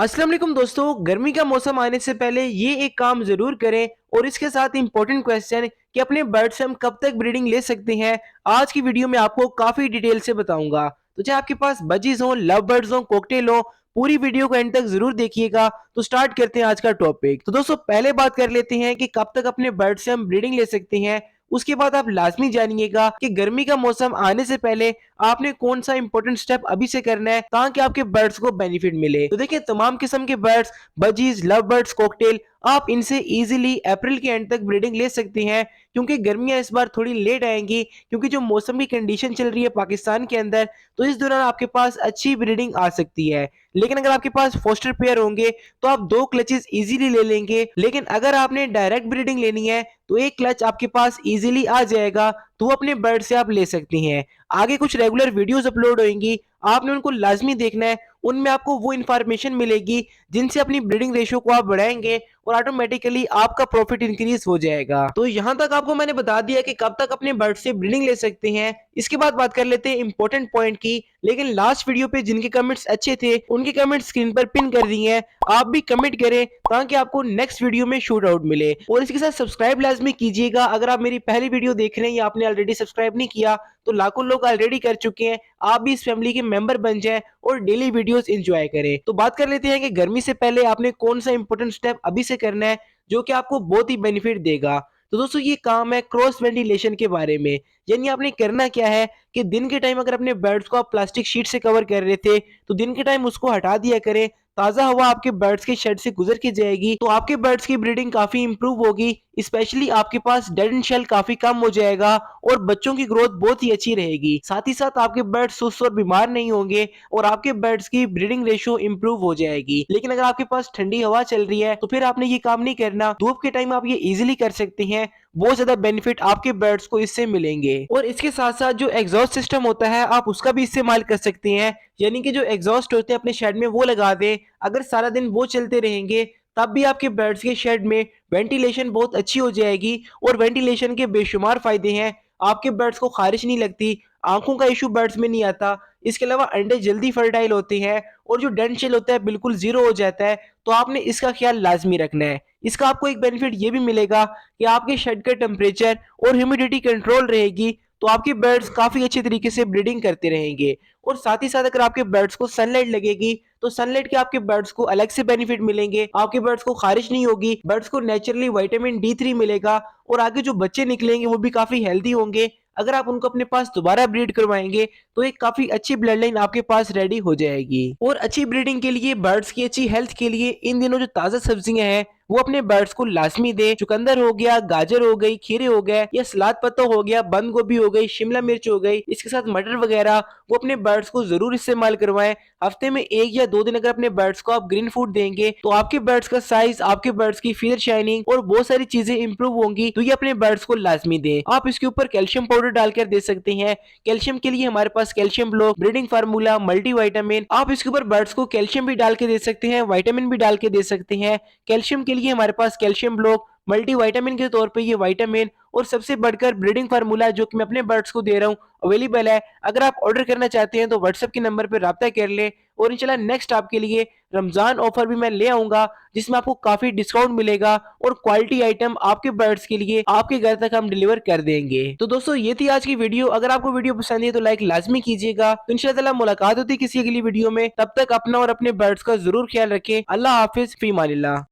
अस्सलाम वालेकुम दोस्तों, गर्मी का मौसम आने से पहले ये एक काम जरूर करें और इसके साथ इंपॉर्टेंट क्वेश्चन कि अपने बर्ड से हम कब तक ब्रीडिंग ले सकते हैं। आज की वीडियो में आपको काफी डिटेल से बताऊंगा। तो चाहे आपके पास बजीज हो, लव बर्ड्स हो, कॉकटेल हो, पूरी वीडियो को एंड तक जरूर देखिएगा। तो स्टार्ट करते हैं आज का टॉपिक। तो दोस्तों पहले बात कर लेते हैं कि कब तक अपने बर्ड से हम ब्रीडिंग ले सकते हैं। उसके बाद आप लाजमी जानिएगा कि गर्मी का मौसम आने से पहले आपने कौन सा इंपॉर्टेंट स्टेप अभी से करना है ताकि आपके बर्ड्स को बेनिफिट मिले। तो देखिए, तमाम किस्म के birds, budgies, love birds, cocktail, आप इनसे इजीली अप्रैल के एंड तक ब्रीडिंग ले सकते हैं क्योंकि गर्मियां इस बार थोड़ी लेट आएंगी क्योंकि जो मौसम की कंडीशन चल रही है पाकिस्तान के अंदर, तो इस दौरान आपके पास अच्छी ब्रीडिंग आ सकती है। लेकिन अगर आपके पास फोस्टर पेयर होंगे तो आप 2 क्लचेस इजीली ले लेंगे। लेकिन अगर आपने डायरेक्ट ब्रीडिंग लेनी है तो एक क्लच आपके पास इजीली आ जाएगा, तो अपने बर्ड से आप ले सकती हैं। आगे कुछ रेगुलर वीडियोस अपलोड होंगी, आपने उनको लाजमी देखना है। उनमें आपको वो इन्फॉर्मेशन मिलेगी जिनसे अपनी ब्रीडिंग रेशियो को आप बढ़ाएंगे और ऑटोमेटिकली आपका प्रॉफिट इंक्रीज हो जाएगा। तो यहाँ तक आपको मैंने बता दिया कि कब तक अपने बर्ड से ब्रीडिंग ले सकते हैं। इसके बाद बात कर लेते हैं इंपॉर्टेंट पॉइंट की। लेकिन लास्ट वीडियो पे जिनके कमेंट्स अच्छे थे उनके कमेंट्स स्क्रीन पर पिन कर दिए हैं, आप भी कमेंट करें ताकि आपको नेक्स्ट वीडियो में शूट आउट मिले। और इसके साथ सब्सक्राइब लाजमी कीजिएगा। अगर आप मेरी पहली वीडियो देख रहे हैं या आपने ऑलरेडी सब्सक्राइब नहीं किया तो लाखों लोग ऑलरेडी कर चुके हैं, आप भी इस फैमिली के मेंबर बन जाएं और डेली वीडियोस एंजॉय करें। तो बात कर लेते हैं कि गर्मी से पहले आपने कौन सा इंपॉर्टेंट स्टेप अभी से करना है जो कि आपको बहुत ही बेनिफिट देगा। तो दोस्तों ये काम है क्रॉस वेंटिलेशन के बारे में। यानी आपने करना क्या है कि दिन के टाइम अगर अपने बर्ड्स को आप प्लास्टिक शीट से कवर कर रहे थे तो दिन के टाइम उसको हटा दिया करें। ताजा हवा आपके बर्ड्स के शेड से गुजर के जाएगी तो आपके बर्ड्स की ब्रीडिंग काफी इंप्रूव होगी। स्पेशली आपके पास डेड एंड शेल काफी कम हो जाएगा और बच्चों की ग्रोथ बहुत ही अच्छी रहेगी। साथ ही साथ आपके बर्ड्स सुस्त और बीमार नहीं होंगे और आपके बर्ड्स की ब्रीडिंग रेशियो इंप्रूव हो जाएगी। लेकिन अगर आपके पास ठंडी हवा चल रही है तो फिर आपने ये काम नहीं करना। धूप के टाइम आप ये इजीली कर सकते हैं, बहुत ज्यादा बेनिफिट आपके बर्ड्स को इससे मिलेंगे। और इसके साथ साथ जो एग्जॉस्ट सिस्टम होता है आप उसका भी इस्तेमाल कर सकते हैं। यानी कि जो एग्जॉस्ट होते हैं अपने शेड में वो लगा दें। अगर सारा दिन वो चलते रहेंगे तब भी आपके बर्ड्स के शेड में वेंटिलेशन बहुत अच्छी हो जाएगी। और वेंटिलेशन के बेशुमार फायदे हैं, आपके बर्ड्स को खारिश नहीं लगती, आंखों का इशू बर्ड्स में नहीं आता। इसके अलावा अंडे जल्दी फर्टाइल होते हैं और जो डेड शेल होता है बिल्कुल जीरो हो जाता है। तो आपने इसका ख्याल लाजमी रखना है। इसका आपको एक बेनिफिट ये भी मिलेगा कि आपके शेड का टेम्परेचर और ह्यूमिडिटी कंट्रोल रहेगी, तो आपके बर्ड्स काफी अच्छे तरीके से ब्रीडिंग करते रहेंगे। और साथ ही साथ अगर आपके बर्ड्स को सनलाइट लगेगी तो सनलाइट के आपके बर्ड्स को अलग से बेनिफिट मिलेंगे। आपके बर्ड्स को खारिश नहीं होगी, बर्ड्स को नेचुरली विटामिन D3 मिलेगा और आगे जो बच्चे निकलेंगे वो भी काफी हेल्दी होंगे। अगर आप उनको अपने पास दोबारा ब्रीड करवाएंगे तो एक काफी अच्छी ब्लड लाइन आपके पास रेडी हो जाएगी। और अच्छी ब्रीडिंग के लिए, बर्ड्स की अच्छी हेल्थ के लिए इन दिनों जो ताजा सब्जियां हैं वो अपने बर्ड्स को लाजमी दे। चुकंदर हो गया, गाजर हो गई, खीरे हो गए, या सलाद पत्ता हो गया, बंद गोभी हो गई, शिमला मिर्च हो गई, इसके साथ मटर वगैरह, वो अपने बर्ड्स को जरूर इस्तेमाल करवाएं। हफ्ते में 1 या 2 दिन अगर अपने बर्ड्स को आप ग्रीन फूड देंगे तो आपके बर्ड्स का साइज, आपके बर्ड्स की फीदर शाइनिंग और बहुत सारी चीजें इंप्रूव होंगी। तो ये अपने बर्ड्स को लाजमी दें। आप इसके ऊपर कैल्शियम पाउडर डालकर दे सकते हैं। कैल्शियम के लिए हमारे पास calcium block, breeding formula, multi vitamin, आप इसके ऊपर बर्ड्स को कैल्शियम भी डाल के दे सकते हैं, विटामिन भी डाल के दे सकते हैं। कैल्शियम के लिए हमारे पास कैल्शियम ब्लॉक, मल्टी विटामिन के तौर पे ये विटामिन, और सबसे बढ़कर ब्रीडिंग फार्मूला जो कि मैं अपने बर्ड्स को दे रहा हूँ अवेलेबल है। अगर आप ऑर्डर करना चाहते हैं तो व्हाट्सएप के नंबर पर राब्ता कर लें। और इंशाल्लाह नेक्स्ट आपके लिए रमजान ऑफर भी मैं ले आऊंगा जिसमें आपको काफी डिस्काउंट मिलेगा और क्वालिटी आइटम आपके बर्ड्स के लिए आपके घर तक हम डिलीवर कर देंगे। तो दोस्तों ये थी आज की वीडियो। अगर आपको वीडियो पसंद है तो लाइक लाजमी कीजिएगा। तो इंशाल्लाह मुलाकात होती है किसी अगली वीडियो में। तब तक अपना और अपने बर्ड्स का जरूर ख्याल रखें। अल्लाह हाफिज, फी मानिल्लाह।